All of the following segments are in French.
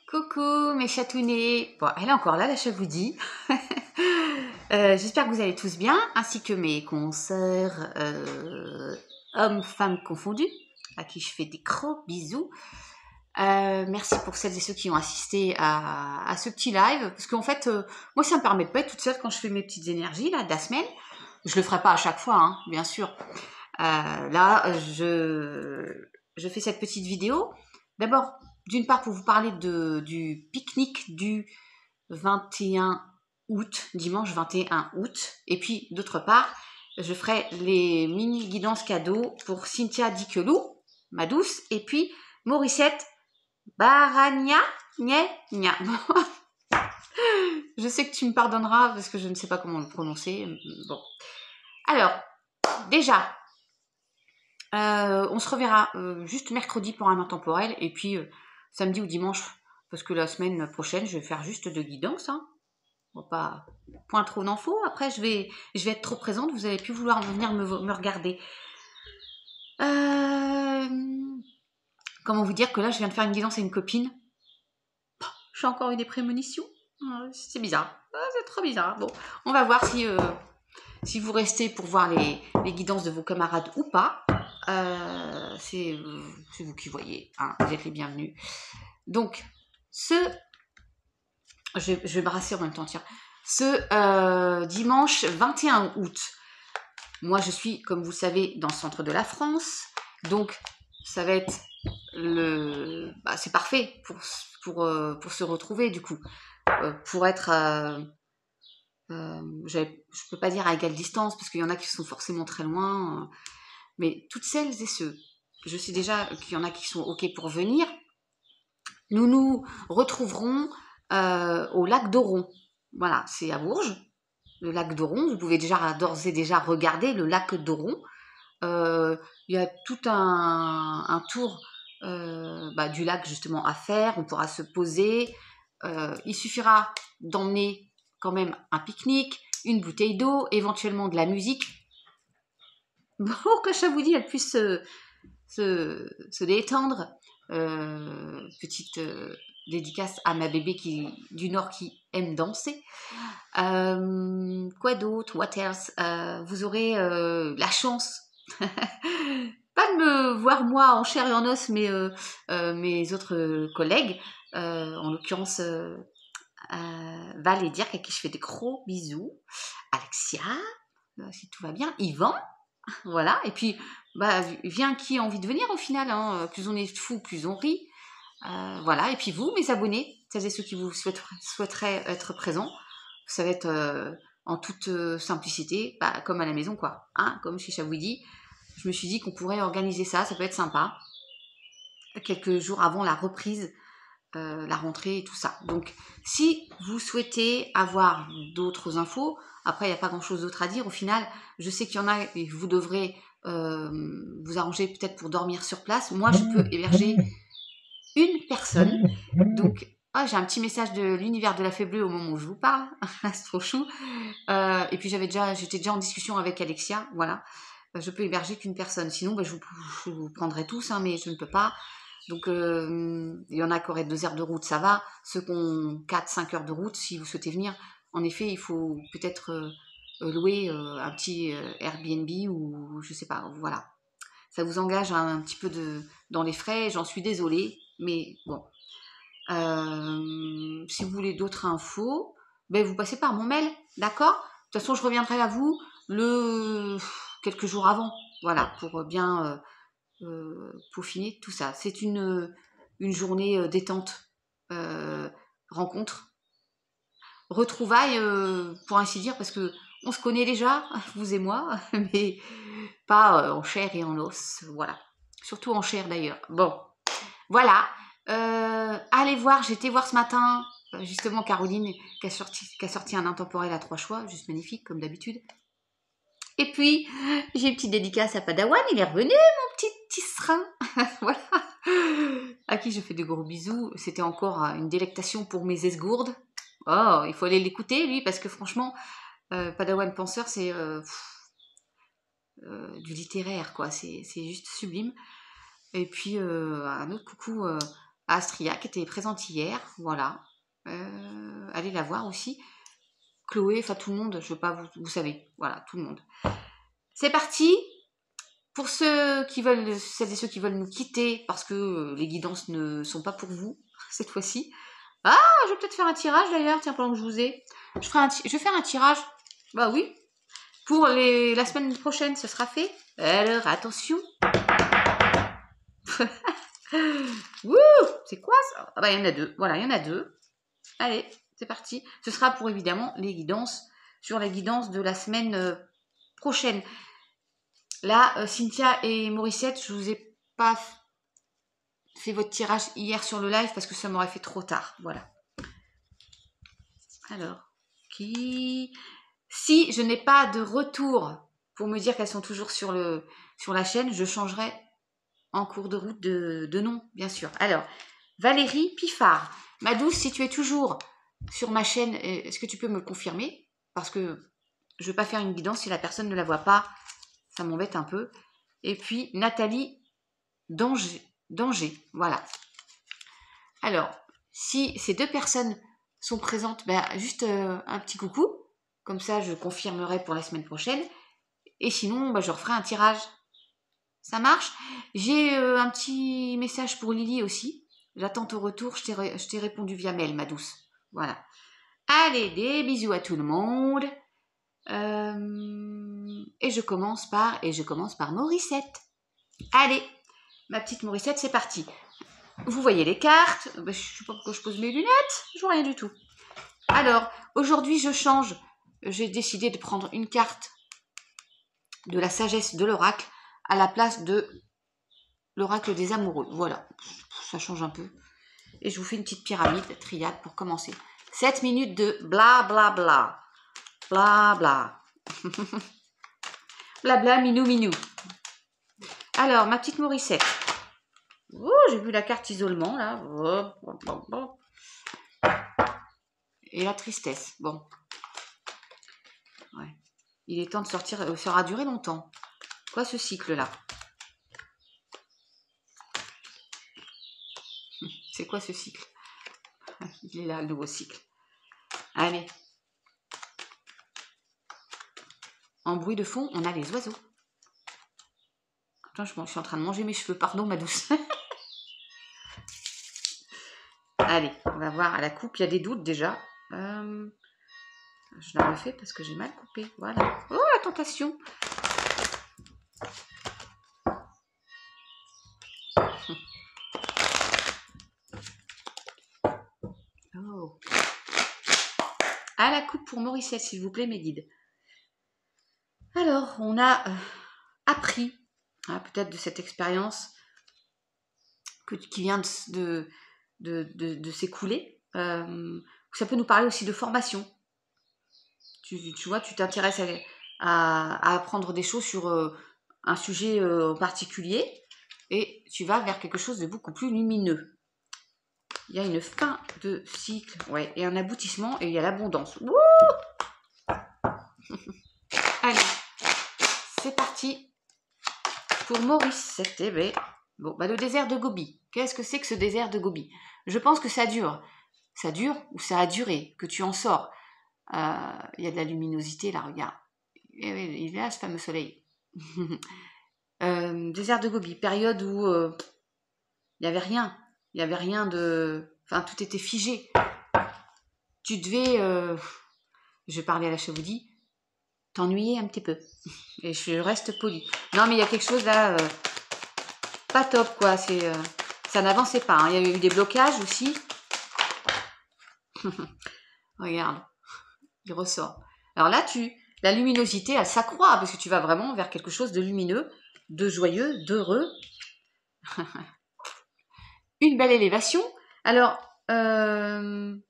Coucou mes chatounnets. Bon, elle est encore là, la chavoudie. J'espère que vous allez tous bien, ainsi que mes consoeurs, hommes, femmes confondus, à qui je fais des gros bisous. Merci pour celles et ceux qui ont assisté à ce petit live, parce qu'en fait, moi, ça me permet de pas être toute seule quand je fais mes petites énergies là de la semaine. Je le ferai pas à chaque fois, hein, bien sûr. Là, je fais cette petite vidéo. D'abord, d'une part, pour vous parler du pique-nique du 21 août, dimanche 21 août. Et puis, d'autre part, je ferai les mini guidances cadeaux pour Cynthia Diquelou, ma douce, et puis Mauricette Baragna, gna, gna. Je sais que tu me pardonneras parce que je ne sais pas comment le prononcer. Bon. Alors, déjà, on se reverra juste mercredi pour un intemporel et puis samedi ou dimanche, parce que la semaine prochaine, je vais faire juste de guidance. Hein. Bon, pas point trop d'infos. Après, je vais être trop présente. Vous allez plus vouloir venir me regarder. Comment vous dire que là, je viens de faire une guidance à une copine. J'ai encore eu des prémonitions. C'est bizarre. C'est trop bizarre. Bon, on va voir si vous restez pour voir les guidances de vos camarades ou pas. C'est vous qui voyez. Hein, vous êtes les bienvenus. Donc, je vais brasser en même temps, tiens. Ce dimanche 21 août, moi je suis, comme vous le savez, dans le centre de la France. Donc, ça va être c'est parfait pour se retrouver, du coup. Pour être... je peux pas dire à égale distance, parce qu'il y en a qui sont forcément très loin. Mais toutes celles et ceux, je sais déjà qu'il y en a qui sont OK pour venir. Nous nous retrouverons au lac d'Oron. Voilà, c'est à Bourges, le lac d'Oron. Vous pouvez d'ores et déjà regarder le lac d'Oron. Il y a tout un tour du lac justement à faire. On pourra se poser. Il suffira d'emmener quand même un pique-nique, une bouteille d'eau, éventuellement de la musique, pour que Chavoudi elle puisse se détendre. Petite dédicace à ma bébé du Nord qui aime danser. Quoi d'autre? What else? Vous aurez la chance pas de me voir moi en chair et en os, mais mes autres collègues, en l'occurrence Val et Dirk, à qui je fais des gros bisous. Alexia, si tout va bien. Yvan, voilà. Et puis, vient qui a envie de venir au final. Hein. Plus on est fou, plus on rit. Voilà. Et puis vous, mes abonnés, celles et ceux qui vous souhaiteraient être présents, ça va être en toute simplicité, comme à la maison, quoi. Hein, comme chez Chavoudi. Je me suis dit qu'on pourrait organiser ça peut être sympa. Quelques jours avant la reprise, la rentrée et tout ça. Donc, si vous souhaitez avoir d'autres infos, après, il n'y a pas grand-chose d'autre à dire. Au final, je sais qu'il y en a et vous devrez vous arranger peut-être pour dormir sur place. Moi, je peux héberger une personne. Donc, j'ai un petit message de l'univers de la fée bleue au moment où je vous parle. C'est trop chou. Et puis, j'étais déjà en discussion avec Alexia. Voilà. Je peux héberger qu'une personne. Sinon, je vous prendrai tous, hein, mais je ne peux pas. Donc, il y en a qui auraient 2 heures de route, ça va. Ceux qui ont 4-5 heures de route, si vous souhaitez venir, en effet, il faut peut-être louer un petit Airbnb ou je sais pas, voilà. Ça vous engage un petit peu dans les frais, j'en suis désolée, mais bon. Si vous voulez d'autres infos, vous passez par mon mail, d'accord? De toute façon, je reviendrai à vous quelques jours avant, voilà, pour bien peaufiner tout ça. C'est une journée détente, rencontre, retrouvailles, pour ainsi dire, parce que on se connaît déjà, vous et moi, mais pas en chair et en os, voilà. Surtout en chair d'ailleurs. Bon, voilà. Allez voir, j'ai été voir ce matin, justement Caroline, qui a sorti un intemporel à 3 choix, juste magnifique, comme d'habitude. Et puis, j'ai une petite dédicace à Padawan, il est revenu, mon petit tisserin. Voilà. À qui je fais de gros bisous. C'était encore une délectation pour mes esgourdes. Oh, il faut aller l'écouter, lui, parce que franchement, Padawan Penseur, c'est du littéraire, quoi. C'est juste sublime. Et puis, un autre coucou à Astria qui était présente hier. Voilà. Allez la voir aussi. Chloé, enfin tout le monde, je veux pas, vous savez. Voilà, tout le monde. C'est parti. Pour celles et ceux qui veulent nous quitter parce que les guidances ne sont pas pour vous cette fois-ci. Ah, je vais peut-être faire un tirage d'ailleurs, tiens, pendant que je vous ai. Je vais faire un tirage. Bah oui. Pour la semaine prochaine, ce sera fait. Alors, attention. Wouh, c'est quoi ça? Ah bah, il y en a deux. Voilà, il y en a deux. Allez, c'est parti. Ce sera pour évidemment les guidances, sur la guidance de la semaine prochaine. Là, Cynthia et Morissette, je vous ai pas fait votre tirage hier sur le live parce que ça m'aurait fait trop tard. Voilà. Alors, qui... Si je n'ai pas de retour pour me dire qu'elles sont toujours sur la chaîne, je changerai en cours de route de nom, bien sûr. Alors, Valérie Piffard. Ma douce, si tu es toujours sur ma chaîne, est-ce que tu peux me le confirmer? Parce que je ne veux pas faire une guidance si la personne ne la voit pas. Ça m'embête un peu. Et puis, Nathalie Danger. Voilà. Alors, si ces deux personnes sont présentes, ben, juste un petit coucou. Comme ça, je confirmerai pour la semaine prochaine. Et sinon, ben, je referai un tirage. Ça marche? J'ai un petit message pour Lily aussi. J'attends ton retour. Je t'ai répondu via mail, ma douce. Voilà. Allez, des bisous à tout le monde. Et je commence par Morissette. Allez, ma petite Morissette, c'est parti. Vous voyez les cartes. Je ne sais pas pourquoi je pose mes lunettes. Je vois rien du tout. Alors, aujourd'hui, je change. J'ai décidé de prendre une carte de la sagesse de l'oracle à la place de l'oracle des amoureux. Voilà, ça change un peu. Et je vous fais une petite pyramide, triade pour commencer. 7 minutes de bla bla bla. Bla bla. Blabla, minou minou. Alors, ma petite Morissette. Oh, j'ai vu la carte isolement, là. Oh. Et la tristesse. Bon. Ouais. Il est temps de sortir. Ça aura duré longtemps. Quoi, ce cycle-là? C'est quoi ce cycle? Il est là, le nouveau cycle. Allez. En bruit de fond, on a les oiseaux. Attends, je suis en train de manger mes cheveux. Pardon, ma douce. Allez, on va voir à la coupe. Il y a des doutes déjà. Je la refais parce que j'ai mal coupé. Voilà. Oh, la tentation. Oh. À la coupe pour Morissette, s'il vous plaît, mes guides. Alors, on a appris, peut-être de cette expérience qui vient de s'écouler. Ça peut nous parler aussi de formation. Tu vois, tu t'intéresses à apprendre des choses sur un sujet en particulier et tu vas vers quelque chose de beaucoup plus lumineux. Il y a une fin de cycle, ouais, et un aboutissement, et il y a l'abondance. Allez, c'est parti pour Morissette. Bon, le désert de Gobi. Qu'est-ce que c'est que ce désert de Gobi? Je pense que ça dure. Ça dure ou ça a duré, que tu en sors. Il y a de la luminosité là, regarde. Il est là ce fameux soleil. Désert de Gobi, période où il n'y avait rien. Il n'y avait rien de... Enfin, tout était figé. Tu devais, je vais parler à la chevoudie, t'ennuyer un petit peu. Et je reste polie. Non, mais il y a quelque chose là, pas top, quoi. Ça n'avançait pas. Hein. Il y a eu des blocages aussi. Regarde, il ressort. Alors là, la luminosité, elle s'accroît parce que tu vas vraiment vers quelque chose de lumineux, de joyeux, d'heureux. Une belle élévation. Alors, est-ce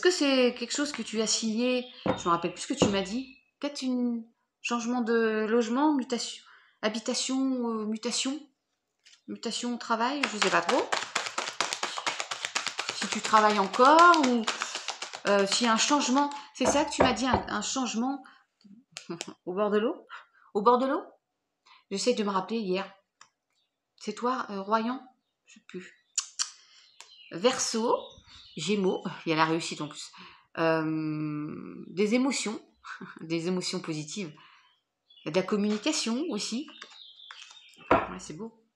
que c'est quelque chose que tu as signé? Je me rappelle plus ce que tu m'as dit. Peut-être un changement de logement, mutation, habitation, mutation au travail, je ne sais pas trop. Si tu travailles encore ou s'il y a un changement. C'est ça que tu m'as dit, un changement au bord de l'eau? Au bord de l'eau? J'essaie de me rappeler hier. C'est toi, Royan? Je sais plus. Verseau, Gémeaux, il y a la réussite en plus. Des émotions, des émotions positives. De la communication aussi. Ouais, c'est beau.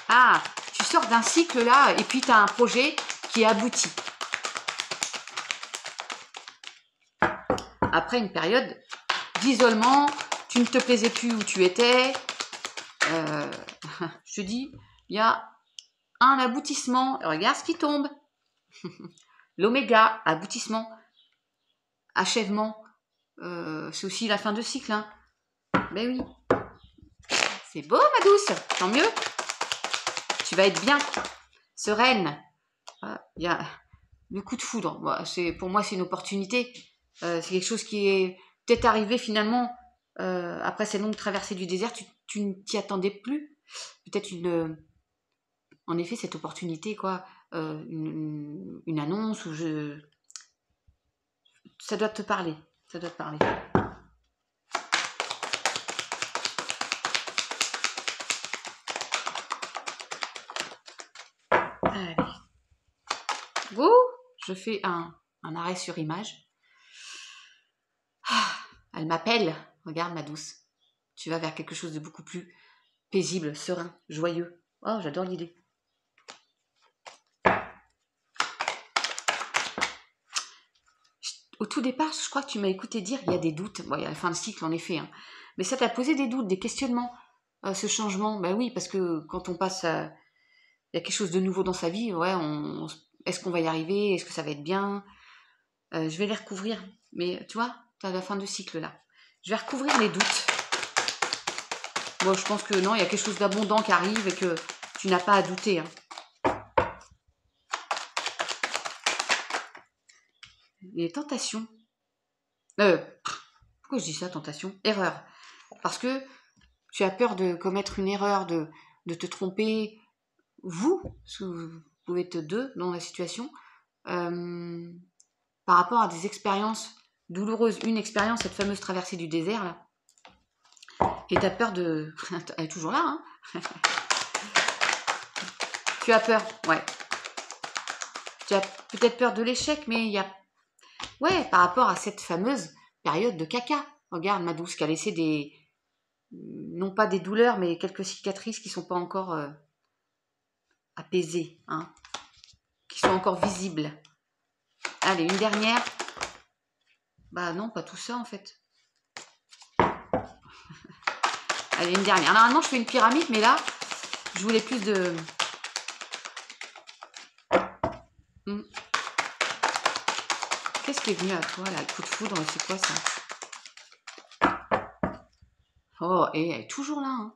Ah, tu sors d'un cycle là, et puis tu as un projet qui est abouti. Après une période d'isolement, tu ne te plaisais plus où tu étais. Je te dis, il y a un aboutissement. Regarde ce qui tombe. L'oméga, aboutissement, achèvement. C'est aussi la fin de cycle. Hein. Ben oui. C'est beau, ma douce. Tant mieux. Tu vas être bien. Sereine. Il y a le coup de foudre. Pour moi, c'est une opportunité. C'est quelque chose qui est peut-être arrivé finalement après cette longue traversée du désert. Tu ne t'y attendais plus. Peut-être en effet, cette opportunité, quoi. Une annonce où ça doit te parler. Ça doit te parler. Allez. Go. Je fais un arrêt sur image. Elle m'appelle. Regarde, ma douce. Tu vas vers quelque chose de beaucoup plus paisible, serein, joyeux. Oh, j'adore l'idée. Au tout départ, je crois que tu m'as écouté dire il y a des doutes. Bon, il y a la fin de cycle, en effet. Hein. Mais ça t'a posé des doutes, des questionnements, ce changement. Ben oui, parce que quand on passe à... Il y a quelque chose de nouveau dans sa vie, ouais, est-ce qu'on va y arriver? Est-ce que ça va être bien? Je vais les recouvrir. Mais tu vois, tu as la fin de cycle là. Je vais recouvrir les doutes. Bon, je pense que non, il y a quelque chose d'abondant qui arrive et que tu n'as pas à douter. Hein. Les tentations. Pourquoi je dis ça, tentation? Erreur. Parce que tu as peur de commettre une erreur, de te tromper. Vous, parce que vous pouvez être deux dans la situation, par rapport à des expériences douloureuses. Une expérience, cette fameuse traversée du désert, là. Et tu as peur de... Elle est toujours là, hein. Tu as peur, ouais. Tu as peut-être peur de l'échec, mais il y a... Ouais, par rapport à cette fameuse période de caca. Regarde, ma douce, qui a laissé des... Non pas des douleurs, mais quelques cicatrices qui ne sont pas encore apaisées, hein. Qui sont encore visibles. Allez, une dernière. Bah non, pas tout ça, en fait. Allez, une dernière. Normalement, je fais une pyramide, mais là, je voulais plus de... Qu'est-ce qui est venu à toi, là? Le coup de foudre, c'est quoi, ça? Oh, et elle est toujours là, hein.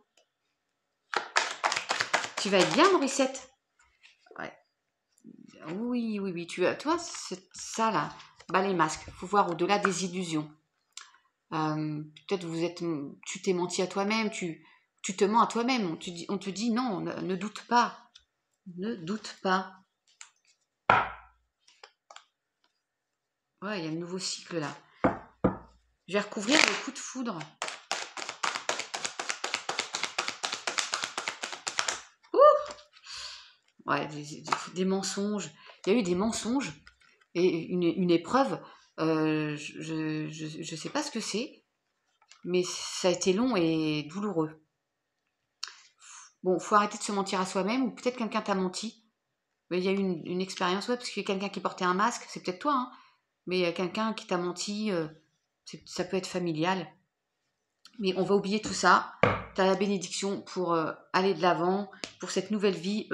Tu vas être bien, Morissette. Ouais. Oui, oui, oui. Toi, c'est ça, là. Bah, les masques. Faut voir au-delà des illusions. Peut-être tu t'es menti à toi-même, tu te mens à toi-même. On te dit non, ne doute pas. Ne doute pas. Ouais, il y a le nouveau cycle là. Je vais recouvrir le coup de foudre. Ouh, ouais, des mensonges. Il y a eu des mensonges et une épreuve. Je sais pas ce que c'est, mais ça a été long et douloureux. Bon, faut arrêter de se mentir à soi-même, ou peut-être quelqu'un t'a menti. Mais il y a eu une expérience, ouais, parce qu'il y a quelqu'un qui portait un masque, c'est peut-être toi, hein, mais il y a quelqu'un qui t'a menti, ça peut être familial. Mais on va oublier tout ça. Tu as la bénédiction pour aller de l'avant, pour cette nouvelle vie,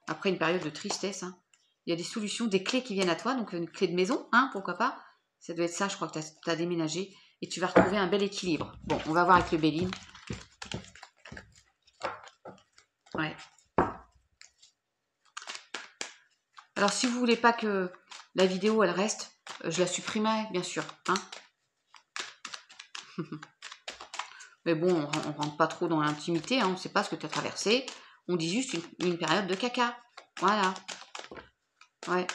après une période de tristesse. Hein. Il y a des solutions, des clés qui viennent à toi, donc une clé de maison, hein, pourquoi pas. Ça doit être ça, je crois que tu as déménagé, et tu vas retrouver un bel équilibre. Bon, on va voir avec le Béline. Ouais. Alors, si vous voulez pas que la vidéo, elle reste, je la supprimerai, bien sûr. Hein. Mais bon, on rentre pas trop dans l'intimité, hein, on ne sait pas ce que tu as traversé. On dit juste une période de caca. Voilà. Ouais.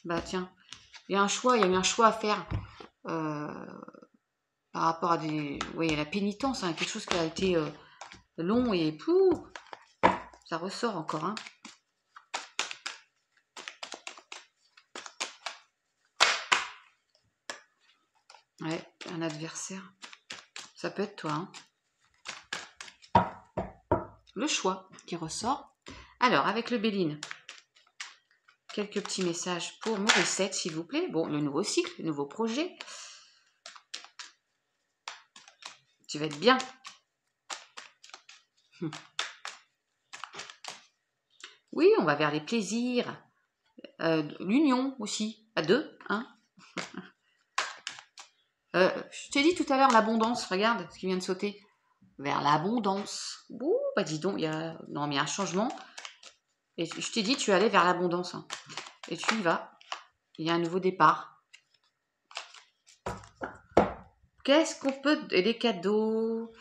Bah tiens. Il y a eu un choix à faire par rapport à la pénitence, hein, quelque chose qui a été long et Ça ressort encore, hein. Ouais, un adversaire. Ça peut être toi, hein. Le choix qui ressort. Alors, avec le Béline, quelques petits messages pour Morissette, s'il vous plaît. Bon, le nouveau cycle, le nouveau projet. Tu vas être bien. Oui, on va vers les plaisirs. L'union aussi, à deux, hein. Je t'ai dit tout à l'heure l'abondance, regarde ce qui vient de sauter. Vers l'abondance. Ouh, bah dis donc, il y a... Non, mais il y a un changement. Et je t'ai dit, tu allais vers l'abondance, hein. Et tu y vas. Il y a un nouveau départ. Qu'est-ce qu'on peut... Et les cadeaux.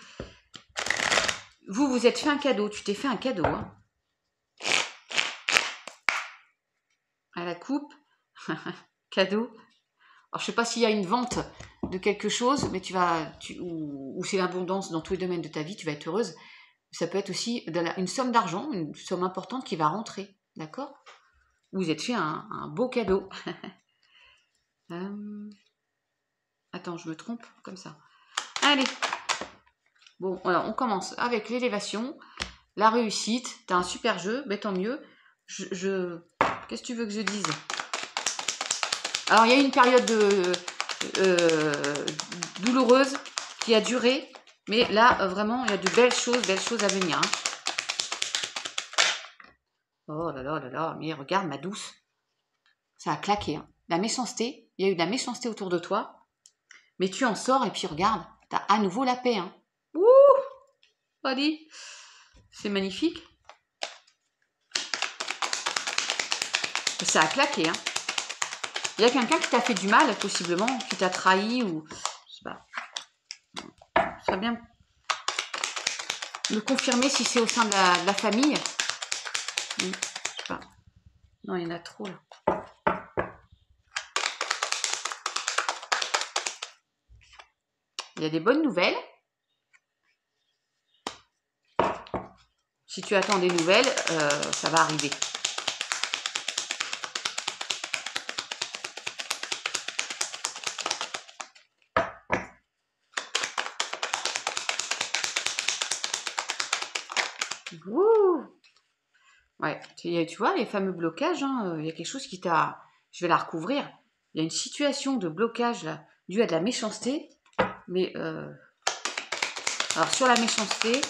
Vous vous êtes fait un cadeau. Tu t'es fait un cadeau, hein. À la coupe. Cadeau. Alors, je sais pas s'il y a une vente de quelque chose, mais ou c'est l'abondance dans tous les domaines de ta vie, tu vas être heureuse. Ça peut être aussi une somme d'argent, une somme importante qui va rentrer, d'accord? Vous êtes fait un beau cadeau. Attends, je me trompe comme ça. Allez. Bon, alors on commence avec l'élévation, la réussite. T'as un super jeu, mais tant mieux. Qu'est-ce que tu veux que je dise? Alors, il y a eu une période douloureuse qui a duré, mais là, vraiment, il y a de belles choses à venir, hein. Oh là là là là, mais regarde ma douce. Ça a claqué, hein. La méchanceté, il y a eu de la méchanceté autour de toi, mais tu en sors et puis regarde, t'as à nouveau la paix, hein. Ouh, allez, c'est magnifique. Ça a claqué, hein. Il y a quelqu'un qui t'a fait du mal, possiblement, qui t'a trahi ou... Je sais pas. Ça serait bien me confirmer si c'est au sein de la famille. Je sais pas. Non, il y en a trop, là. Il y a des bonnes nouvelles. Si tu attends des nouvelles, ça va arriver. Ouh. Ouais, tu vois, les fameux blocages, hein, il y a quelque chose qui t'a... Je vais la recouvrir. Il y a une situation de blocage, là, due à de la méchanceté. Mais, alors, sur la méchanceté...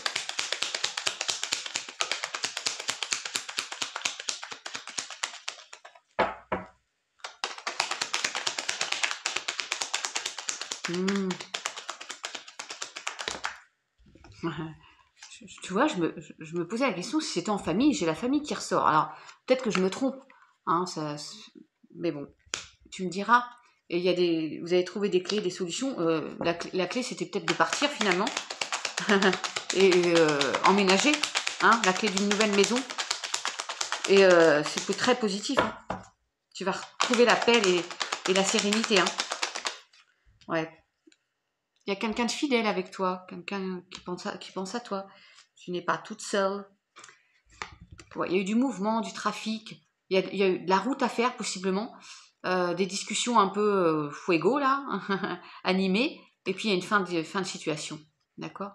Tu vois, je me posais la question si c'était en famille. J'ai la famille qui ressort. Alors, peut-être que je me trompe, hein, mais bon, tu me diras. Et vous avez trouvé des clés, des solutions. La clé, c'était peut-être de partir finalement et emménager, hein, la clé d'une nouvelle maison. Et c'est très positif, hein. Tu vas retrouver la paix et la sérénité, hein. Ouais. Il y a quelqu'un de fidèle avec toi, quelqu'un qui pense à toi. Tu n'es pas toute seule. Ouais, il y a eu du mouvement, du trafic. Il y a eu de la route à faire, possiblement. Des discussions un peu fuego, là, animées. Et puis, il y a une fin de situation. D'accord?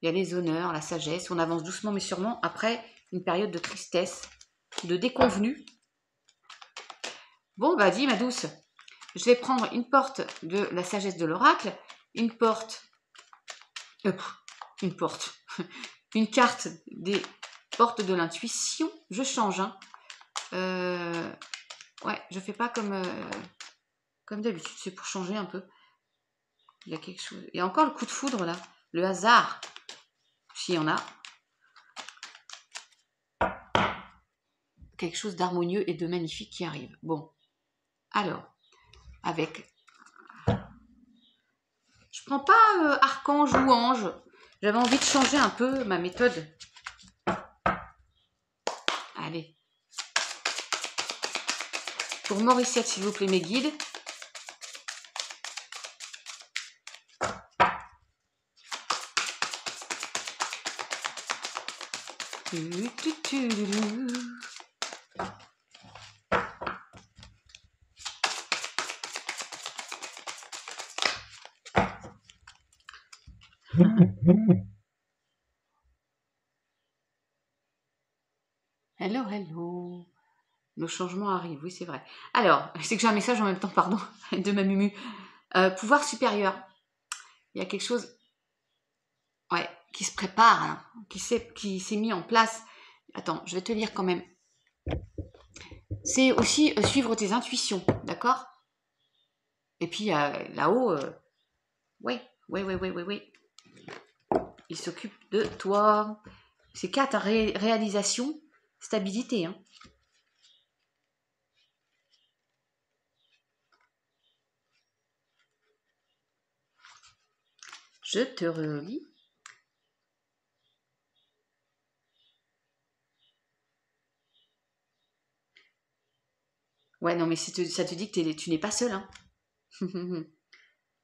Il y a les honneurs, la sagesse. On avance doucement, mais sûrement, après une période de tristesse, de déconvenue. Bon, bah, dis, ma douce. Je vais prendre une porte de la sagesse de l'oracle, une porte, une carte des portes de l'intuition. Je change, hein. Ouais, je fais pas comme d'habitude, c'est pour changer un peu. Il y a quelque chose. Il y a encore le coup de foudre là, le hasard, s'il y en a. Quelque chose d'harmonieux et de magnifique qui arrive. Bon, alors, avec... Je prends pas archange ou ange. J'avais envie de changer un peu ma méthode. Allez. Pour Morissette, s'il vous plaît, mes guides. Hello, hello. Le changement arrive, oui, c'est vrai. Alors, c'est que j'ai un message en même temps, pardon, de ma Mumu. Pouvoir supérieur. Il y a quelque chose, ouais, qui se prépare, hein, qui s'est mis en place. Attends, je vais te lire quand même. C'est aussi suivre tes intuitions, d'accord? Et puis là-haut, ouais. Il s'occupe de toi. C'est 4 réalisation, stabilité, hein. Je te relis. Ouais, non, mais ça te dit que tu n'es pas seul, hein.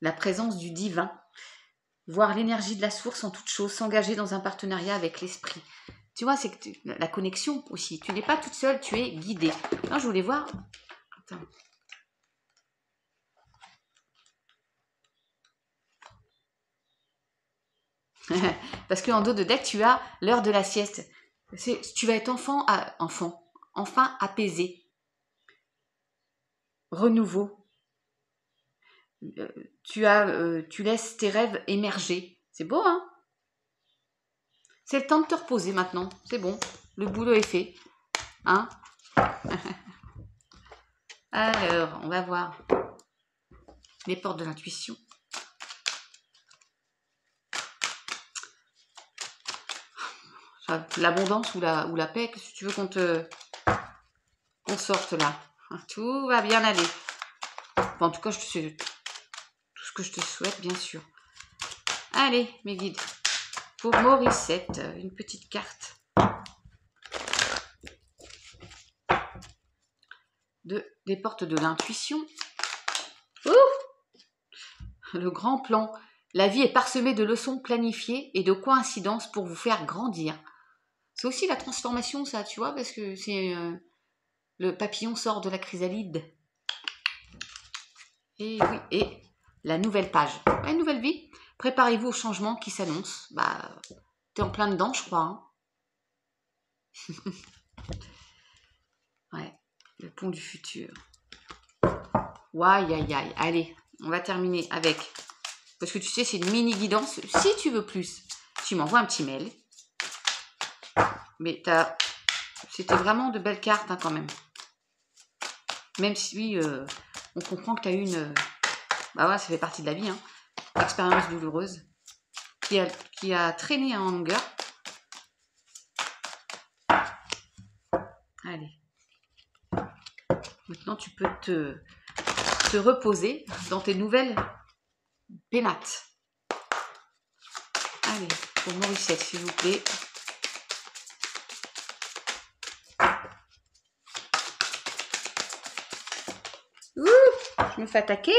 La présence du divin. Voir l'énergie de la source en toute chose, s'engager dans un partenariat avec l'esprit. Tu vois, c'est que la connexion aussi. Tu n'es pas toute seule, tu es guidée. Non, je voulais voir. Attends. Parce qu'en dos de deck, tu as l'heure de la sieste. Tu vas être enfin apaisé. Renouveau. Tu laisses tes rêves émerger. C'est beau, hein? C'est le temps de te reposer maintenant. C'est bon. Le boulot est fait. Hein? Alors, on va voir les portes de l'intuition. L'abondance ou la paix, si tu veux qu'on sorte là. Tout va bien aller. Enfin, en tout cas, c'est tout ce que je te souhaite, bien sûr. Allez, mes guides. Pour Morissette, une petite carte des portes de l'intuition. Le grand plan. La vie est parsemée de leçons planifiées et de coïncidences pour vous faire grandir. C'est aussi la transformation, ça, tu vois, parce que c'est le papillon sort de la chrysalide. Et oui, et la nouvelle page. Une nouvelle vie. Préparez-vous au changement qui s'annonce. Bah, t'es en plein dedans, je crois. Hein. Ouais, le pont du futur. Aïe. Allez, on va terminer avec... Parce que tu sais, c'est une mini guidance. Si tu veux plus, tu m'envoies un petit mail. Mais c'était vraiment de belles cartes, hein, quand même. Même si on comprend que tu as eu une... Bah ouais, ça fait partie de la vie, hein. Expérience douloureuse qui a traîné en longueur. Allez. Maintenant, tu peux te reposer dans tes nouvelles pénates. Allez, pour Morissette, s'il vous plaît. Ouh, je me fais attaquer.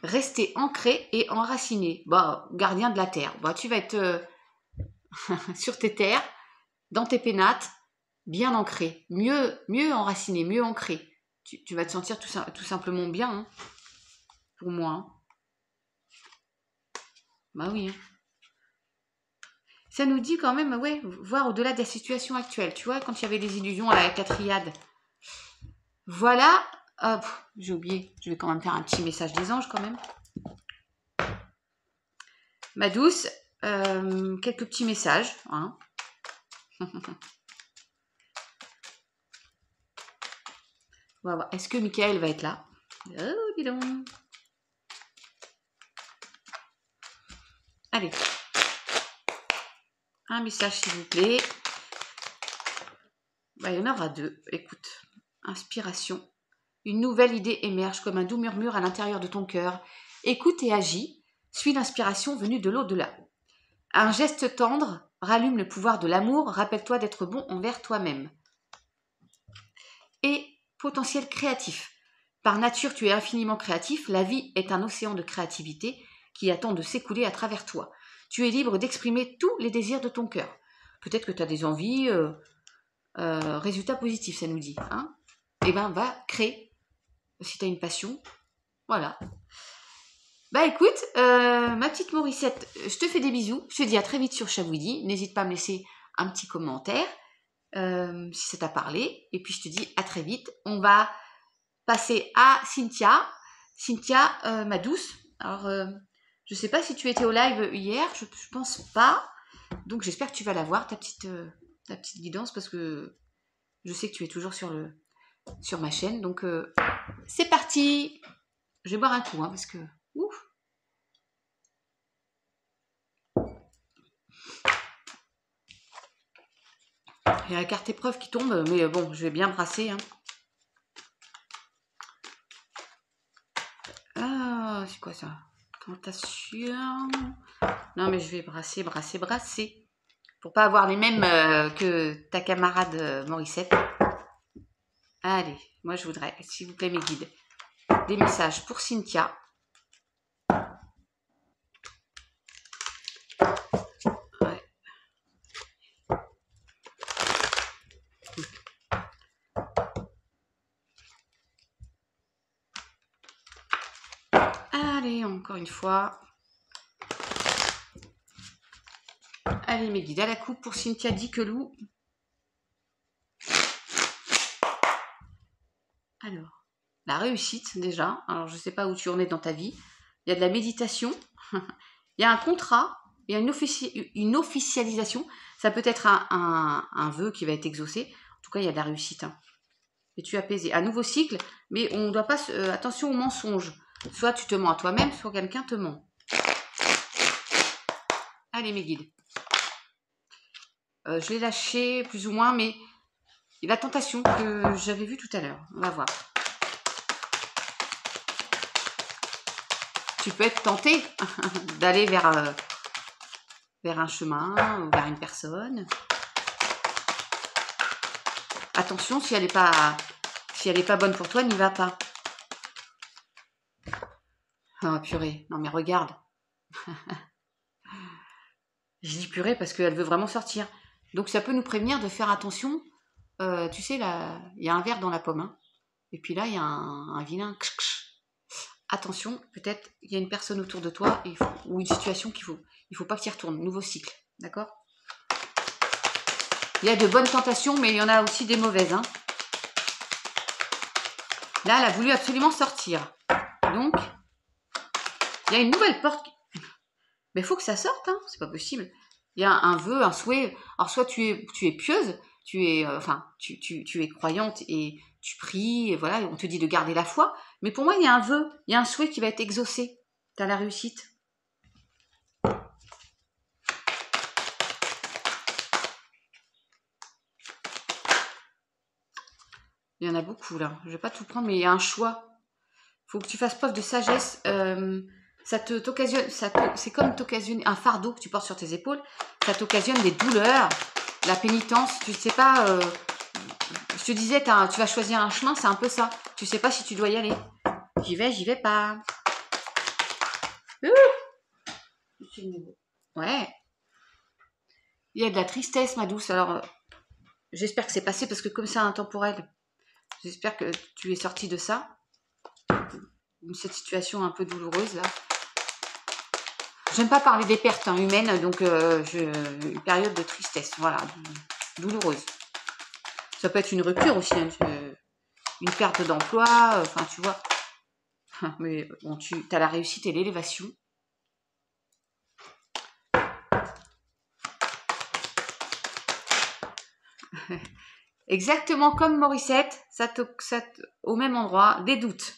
Rester ancré et enraciné. Bah, gardien de la terre. Bah, tu vas être sur tes terres, dans tes pénates, bien ancré. Mieux enraciné, mieux ancré. Tu vas te sentir tout simplement bien, hein, pour moi. Hein. Bah oui. Hein. Ça nous dit quand même, ouais, voir au-delà de la situation actuelle. Tu vois, quand il y avait des illusions à la quatriade. Voilà. J'ai oublié. Je vais quand même faire un petit message des anges quand même. Ma douce, quelques petits messages. Hein. On va voir. Est-ce que Michael va être là? Oh, dis donc. Allez. Un message, s'il vous plaît. Bah, il y en aura 2. Écoute. Inspiration. Une nouvelle idée émerge comme un doux murmure à l'intérieur de ton cœur. Écoute et agis. Suis l'inspiration venue de l'au-delà. Un geste tendre rallume le pouvoir de l'amour. Rappelle-toi d'être bon envers toi-même. Et potentiel créatif. Par nature, tu es infiniment créatif. La vie est un océan de créativité qui attend de s'écouler à travers toi. Tu es libre d'exprimer tous les désirs de ton cœur. Peut-être que tu as des envies, résultat positif, ça nous dit. Hein, eh ben, va créer. Si tu as une passion, voilà. Bah écoute, ma petite Morissette, je te fais des bisous. Je te dis à très vite sur Chabouidi. N'hésite pas à me laisser un petit commentaire si ça t'a parlé. Et puis je te dis à très vite. On va passer à Cynthia. Cynthia, ma douce. Alors, je ne sais pas si tu étais au live hier. Je pense pas. Donc j'espère que tu vas la voir, ta petite guidance, parce que je sais que tu es toujours sur ma chaîne. Donc c'est parti. Je vais boire un coup, hein, parce que... Ouf. Il y a la carte épreuve qui tombe, mais bon, je vais bien brasser. Hein. Ah, c'est quoi ça? Tentation. Non, mais je vais brasser. Pour pas avoir les mêmes que ta camarade Morissette. Allez, moi je voudrais, s'il vous plaît, mes guides, des messages pour Cynthia. Ouais. Allez, encore une fois. Allez, mes guides, à la coupe pour Cynthia Dikelou. Alors, la réussite déjà. Alors, je ne sais pas où tu en es dans ta vie. Il y a de la méditation. Il y a un contrat. Il y a une officialisation. Ça peut être un vœu qui va être exaucé. En tout cas, il y a de la réussite. Hein. Et tu es apaisé. Un nouveau cycle, mais on ne doit pas... attention aux mensonges. Soit tu te mens à toi-même, soit quelqu'un te ment. Allez, mes guides. Je l'ai lâché plus ou moins, mais la tentation que j'avais vue tout à l'heure. On va voir. Tu peux être tenté d'aller vers un chemin ou vers une personne. Attention, si elle n'est pas bonne pour toi, n'y va pas. Oh purée, non mais regarde. Je dis purée parce qu'elle veut vraiment sortir. Donc ça peut nous prévenir de faire attention. Tu sais, là, il y a un verre dans la pomme. Hein. Et puis là, il y a un vilain. Attention, peut-être il y a une personne autour de toi ou une situation il faut pas que tu y retournes. Nouveau cycle, d'accord? Il y a de bonnes tentations, mais il y en a aussi des mauvaises. Hein. Là, elle a voulu absolument sortir. Donc, il y a une nouvelle porte. Mais il faut que ça sorte, hein. C'est pas possible. Il y a un vœu, un souhait. Alors, soit tu es pieuse, tu es croyante et tu pries, et voilà, on te dit de garder la foi. Mais pour moi, il y a un vœu, il y a un souhait qui va être exaucé. Tu as la réussite. Il y en a beaucoup, là. Je ne vais pas tout prendre, mais il y a un choix. Il faut que tu fasses preuve de sagesse. C'est comme t'occasionner un fardeau que tu portes sur tes épaules. Ça t'occasionne des douleurs, la pénitence. Tu ne sais pas... je te disais, tu vas choisir un chemin, c'est un peu ça. Tu ne sais pas si tu dois y aller. J'y vais pas. Ouais. Il y a de la tristesse, ma douce. Alors, j'espère que c'est passé parce que comme c'est intemporel, j'espère que tu es sortie de ça. Cette situation un peu douloureuse, là. J'aime pas parler des pertes humaines, donc une période de tristesse, voilà, douloureuse. Ça peut être une rupture aussi, hein, une perte d'emploi, enfin, tu vois. Mais bon, tu as la réussite et l'élévation. Exactement comme Morissette, au même endroit, des doutes.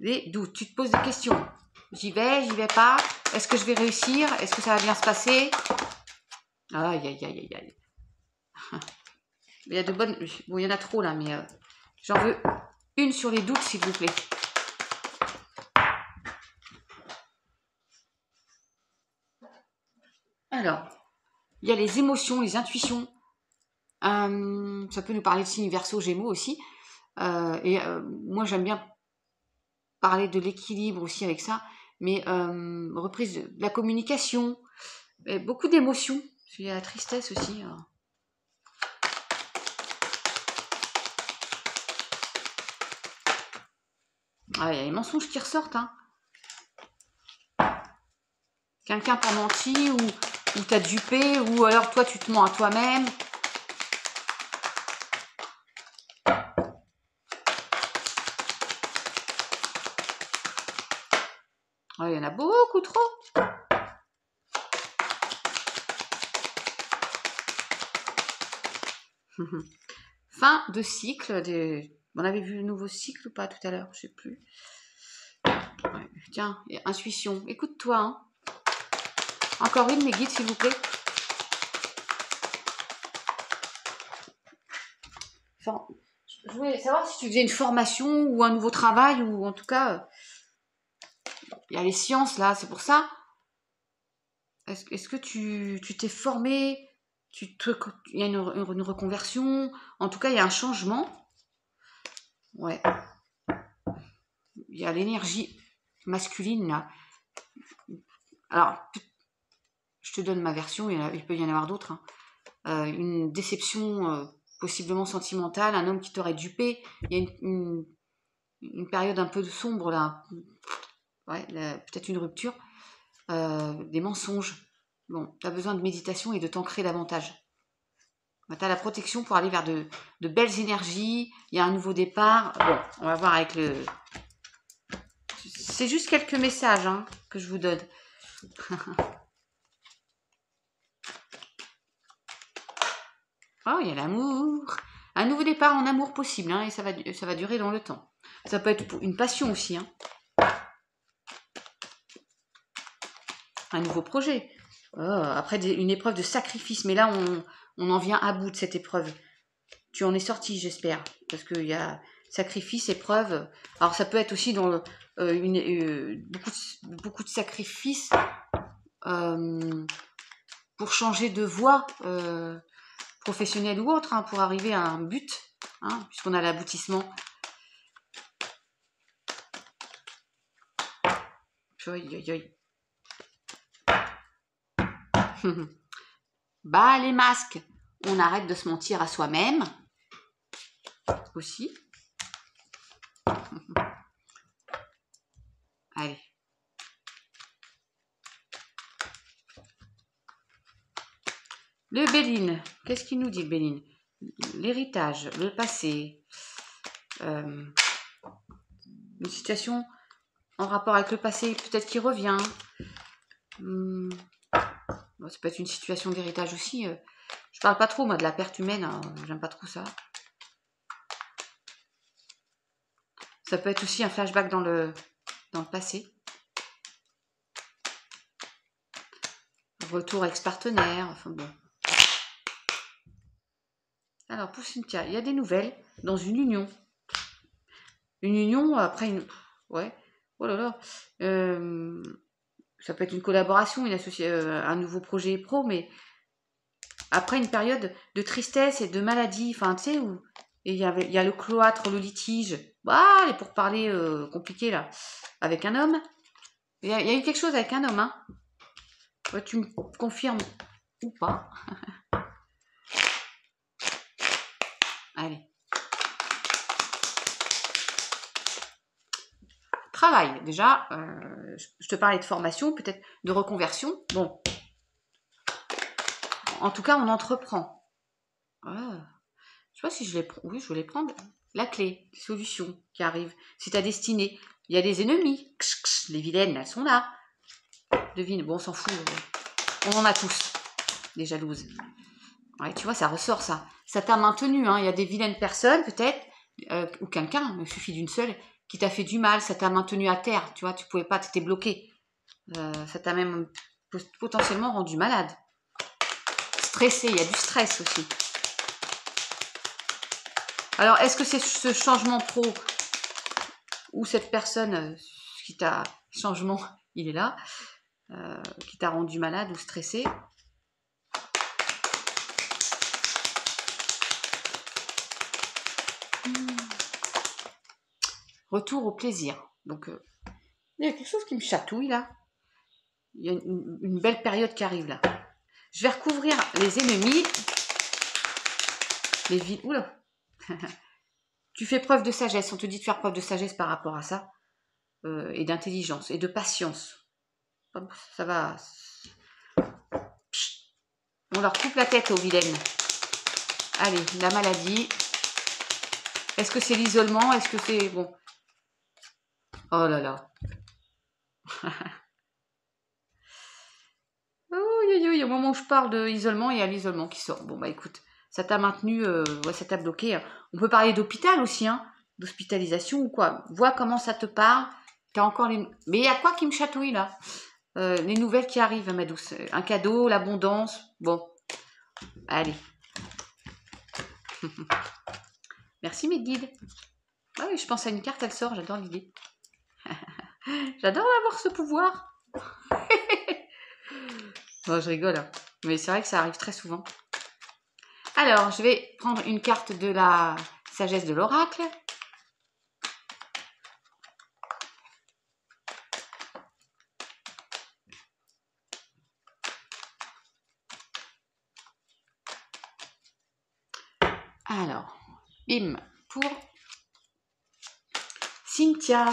Des doutes. Tu te poses des questions. J'y vais pas. Est-ce que je vais réussir? Est-ce que ça va bien se passer? Aïe, aïe, aïe, aïe, aïe. Il y a de bonnes... Bon, il y en a trop là, mais j'en veux une sur les doutes, s'il vous plaît. Alors, il y a les émotions, les intuitions. Ça peut nous parler de signes Verseau, Gémeaux aussi. Moi, j'aime bien parler de l'équilibre aussi avec ça. mais reprise de la communication, et beaucoup d'émotions. Il y a la tristesse aussi. Ah, il y a les mensonges qui ressortent. Hein. Quelqu'un t'a menti ou t'as dupé, ou alors toi tu te mens à toi-même. Ah, il y en a beaucoup trop. Fin de cycle. On avait vu le nouveau cycle ou pas tout à l'heure? Je sais plus. Ouais. Tiens, intuition. Écoute-toi. Hein. Encore une, mes guides, s'il vous plaît. Enfin, je voulais savoir si tu faisais une formation ou un nouveau travail, ou en tout cas, il y a les sciences là, c'est pour ça. Est-ce que tu t'es formé, il y a une reconversion, en tout cas, il y a un changement. Ouais. Il y a l'énergie masculine là. Alors, je te donne ma version, il peut y en avoir d'autres. Hein. Une déception possiblement sentimentale, un homme qui t'aurait dupé. Il y a une période un peu de sombre là. Ouais, peut-être une rupture. Des mensonges. Bon, tu as besoin de méditation et de t'ancrer davantage. Tu as la protection pour aller vers de belles énergies. Il y a un nouveau départ. Bon, on va voir avec le... C'est juste quelques messages hein, que je vous donne. Oh, il y a l'amour. Un nouveau départ en amour possible. Hein, et ça va durer dans le temps. Ça peut être une passion aussi. Hein. Un nouveau projet. Oh, après une épreuve de sacrifice. Mais là, on en vient à bout de cette épreuve. Tu en es sorti, j'espère. Parce qu'il y a sacrifice, épreuve. Alors, ça peut être aussi dans beaucoup de sacrifices pour changer de voie professionnelle ou autre, hein, pour arriver à un but, hein, puisqu'on a l'aboutissement. Bah, les masques, on arrête de se mentir à soi-même aussi. Allez. Le Béline, qu'est-ce qu'il nous dit, Béline? L'héritage, le passé, une situation en rapport avec le passé, peut-être qui revient. Bon, ça peut être une situation d'héritage aussi. Je parle pas trop, moi, de la perte humaine. Hein, j'aime pas trop ça. Ça peut être aussi un flashback dans le passé. Retour ex-partenaire, enfin bon. Alors, pour Cynthia, il y a des nouvelles dans une union. Une union, après une... Ouais. Oh là là. Ça peut être une collaboration, un nouveau projet pro, mais après une période de tristesse et de maladie, enfin, tu sais, où il y a le cloître, le litige, les pourparlers compliqués, là, avec un homme. Il y a eu quelque chose avec un homme, hein. Ouais, tu me confirmes ou pas? Allez. Travail, déjà, je te parlais de formation, peut-être de reconversion. Bon. En tout cas, on entreprend. Ah. Je sais pas si oui, je voulais prendre la clé, solution qui arrive. C'est ta destinée. Il y a des ennemis. Les vilaines, elles sont là. Devine, bon, on s'en fout. On en a tous. Des jalouses. Ouais, tu vois, ça ressort, ça. Ça t'a maintenu, hein. Il y a des vilaines personnes, peut-être, ou quelqu'un, il suffit d'une seule, qui t'a fait du mal. Ça t'a maintenu à terre. Tu vois, tu pouvais pas, t'étais bloqué. Ça t'a même potentiellement rendu malade. Stressé, il y a du stress aussi. Alors, est-ce que c'est ce changement pro ou cette personne qui t'a... Changement, il est là, qui t'a rendu malade ou stressé? Retour au plaisir. Donc, Il y a quelque chose qui me chatouille là. Il y a une belle période qui arrive là. Je vais recouvrir les ennemis. Les vides. Oula. Tu fais preuve de sagesse. On te dit de faire preuve de sagesse par rapport à ça. Et d'intelligence. Et de patience. Ça va. On leur coupe la tête aux vilaines. Allez, la maladie. Est-ce que c'est l'isolement? Est-ce que c'est... Bon. Oh là là. Au moment où je parle d'isolement, il y a l'isolement qui sort. Bon, bah écoute, ça t'a maintenu, ouais, ça t'a bloqué. On peut parler d'hôpital aussi, hein, d'hospitalisation ou quoi. Vois comment ça te parle. T'as encore les... Mais il y a quoi qui me chatouille là? Les nouvelles qui arrivent, ma douce. Un cadeau, l'abondance. Bon, allez. Merci mes guides. Ah oui, je pense à une carte, elle sort, j'adore l'idée. J'adore avoir ce pouvoir. Bon, je rigole, hein. Mais c'est vrai que ça arrive très souvent. Alors, je vais prendre une carte de la sagesse de l'oracle. Alors, bim, pour Cynthia.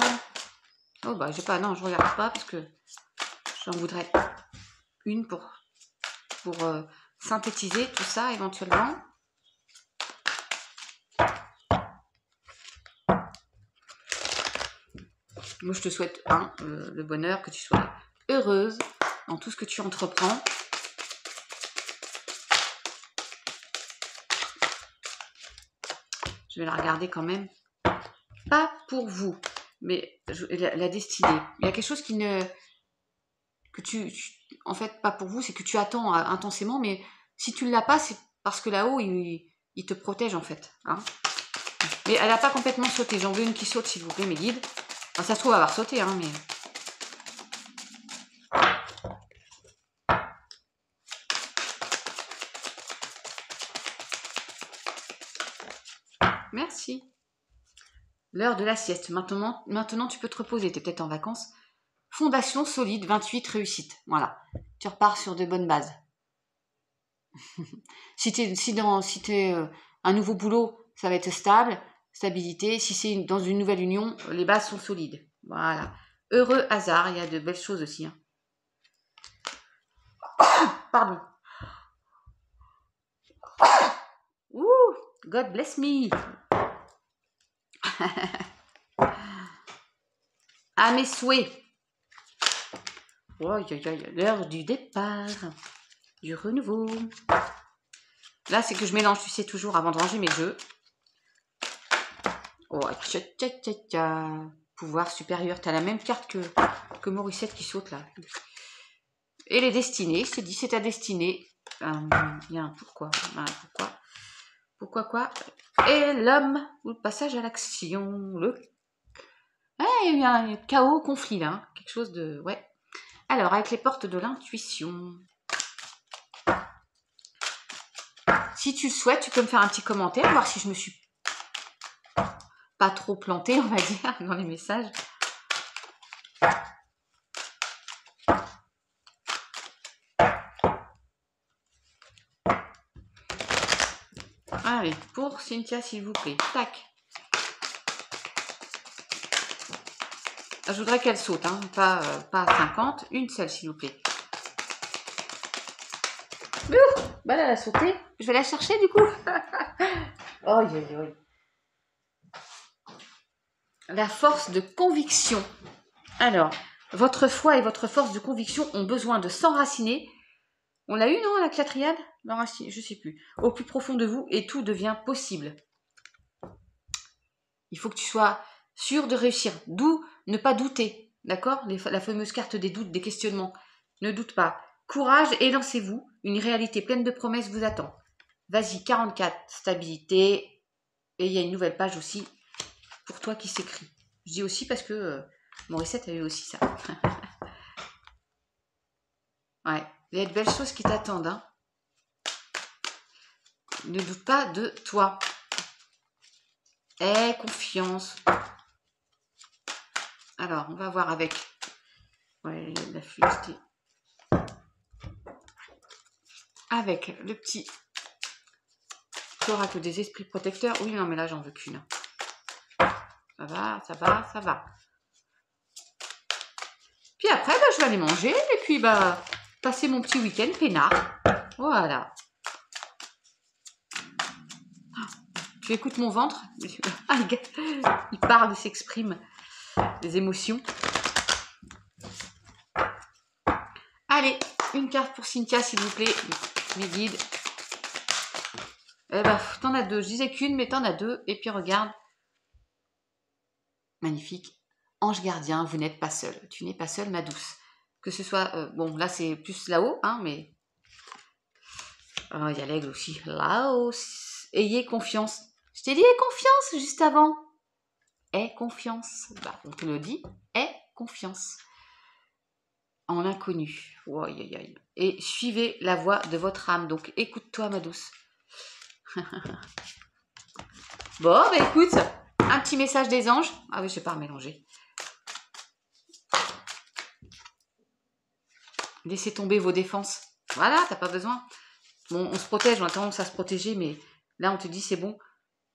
Oh bah, j'ai pas, non, je regarde pas parce que j'en voudrais une pour synthétiser tout ça éventuellement. Moi, je te souhaite le bonheur, que tu sois heureuse dans tout ce que tu entreprends. Je vais la regarder quand même. Pas pour vous, mais la destinée. Il y a quelque chose qui ne... en fait, pas pour vous, c'est que tu attends intensément, mais si tu ne l'as pas, c'est parce que là-haut, il te protège en fait. Hein. Mais elle n'a pas complètement sauté. J'en veux une qui saute, s'il vous plaît, mes guides. Enfin, ça se trouve, elle va sauter, hein, mais... Merci. L'heure de la sieste. Maintenant, tu peux te reposer. Tu es peut-être en vacances. Fondation solide, 28 réussite. Voilà. Tu repars sur de bonnes bases. Si t'es un nouveau boulot, ça va être stable, stabilité. Si c'est dans une nouvelle union, les bases sont solides. Voilà. Heureux hasard, il y a de belles choses aussi. Hein. Pardon. Ouh, God bless me. À mes souhaits. Oh, l'heure du départ, du renouveau. Là, c'est que je mélange, tu sais, toujours avant de ranger mes jeux. Oh, tcha tcha tcha tcha. Pouvoir supérieur. T'as la même carte que Morissette qui saute là. Et les destinées, je te dis, c'est ta destinée. Il y a un pourquoi. Pourquoi quoi? Et l'homme, ou le passage à l'action. Il y a un chaos, conflit là. Hein. Quelque chose de... Ouais. Alors, avec les portes de l'intuition. Si tu le souhaites, tu peux me faire un petit commentaire, voir si je me suis pas trop plantée, on va dire, dans les messages. Allez, pour Cynthia, s'il vous plaît. Tac. Je voudrais qu'elle saute, hein, pas 50. Une seule, s'il vous plaît. Bah là, elle a sauté. Je vais la chercher, du coup. Oh, la force de conviction. Alors, votre foi et votre force de conviction ont besoin de s'enraciner. On l'a eu, non, la quatriade? Je sais plus. Au plus profond de vous, et tout devient possible. Il faut que tu sois sûr de réussir. D'où ne pas douter. D'accord? La fameuse carte des doutes, des questionnements. Ne doute pas. Courage et lancez-vous. Une réalité pleine de promesses vous attend. Vas-y, 44, stabilité. Et il y a une nouvelle page aussi pour toi qui s'écrit. Je dis aussi parce que Morissette a eu aussi ça. Ouais, il y a de belles choses qui t'attendent. Hein. Ne doute pas de toi. Aie confiance. Alors, on va voir avec Ouais, il y a de la fumisterie. Avec le petit oracle des esprits protecteurs. Oui, non, mais là, j'en veux qu'une. Ça va, ça va, ça va. Puis après, bah, je vais aller manger. Et puis, bah, passer mon petit week-end peinard. Voilà. Tu écoutes mon ventre? Ah, il parle, il s'exprime. Les émotions. Allez, une carte pour Cynthia, s'il vous plaît. Mes guides. Eh ben, t'en as deux. Je disais qu'une, mais t'en as deux. Et puis, regarde. Magnifique. Ange gardien, vous n'êtes pas seul. Tu n'es pas seule, ma douce. Que ce soit... bon, là, c'est plus là-haut, hein, mais... Il y a l'aigle aussi. Là-haut. Ayez confiance. Je t'ai dit, aie confiance, juste avant. Aie confiance. Bah, on te le dit. Aie confiance. En l'inconnu. Oh, aïe, aïe, aïe. Et suivez la voix de votre âme. Donc, écoute-toi, ma douce. Bon, bah écoute, un petit message des anges. Ah oui, je vais pas remélanger. Laissez tomber vos défenses. Voilà, t'as pas besoin. Bon, on se protège, on a tendance à se protéger, mais là, on te dit, c'est bon.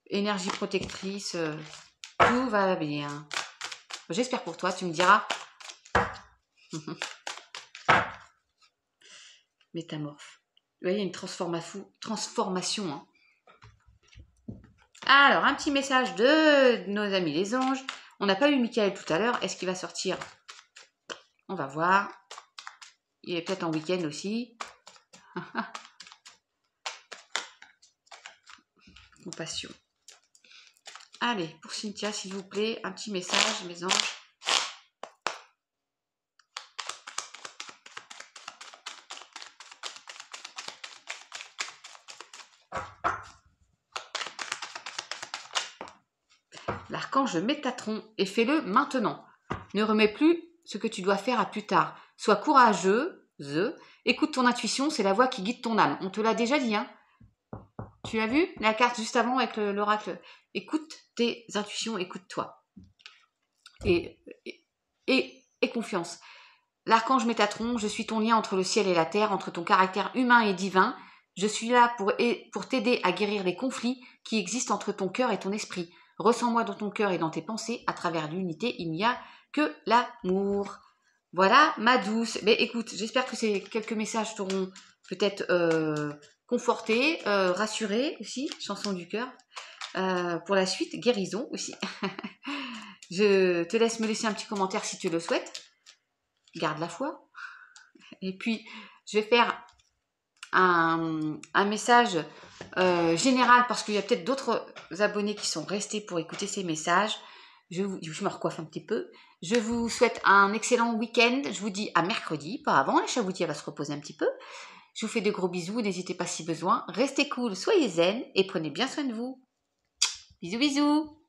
Énergie protectrice, tout va bien. J'espère pour toi, tu me diras. Métamorphe. Vous voyez, il y a une transformation. Hein. Alors, un petit message de nos amis les anges. On n'a pas eu Michael tout à l'heure. Est-ce qu'il va sortir? On va voir. Il est peut-être en week-end aussi. Compassion. Allez, pour Cynthia, s'il vous plaît, un petit message, mes anges. L'archange Métatron, et fais-le maintenant. Ne remets plus ce que tu dois faire à plus tard. Sois courageux, écoute ton intuition, c'est la voix qui guide ton âme. On te l'a déjà dit, hein. Tu as vu la carte juste avant avec l'oracle? Écoute tes intuitions, écoute-toi. Et confiance. L'archange Métatron, je suis ton lien entre le ciel et la terre, entre ton caractère humain et divin. Je suis là pour t'aider à guérir les conflits qui existent entre ton cœur et ton esprit. Ressens-moi dans ton cœur et dans tes pensées. À travers l'unité, il n'y a que l'amour. Voilà, ma douce. Mais écoute, j'espère que ces quelques messages t'auront peut-être conforté, rassuré aussi. Chanson du cœur. Pour la suite, guérison aussi. Je te laisse me laisser un petit commentaire si tu le souhaites. Garde la foi. Et puis, je vais faire un message général parce qu'il y a peut-être d'autres abonnés qui sont restés pour écouter ces messages. Je me recoiffe un petit peu. Je vous souhaite un excellent week-end. Je vous dis à mercredi, pas avant. La Chaboutier va se reposer un petit peu. Je vous fais de gros bisous. N'hésitez pas si besoin. Restez cool, soyez zen et prenez bien soin de vous. Bisous, bisous.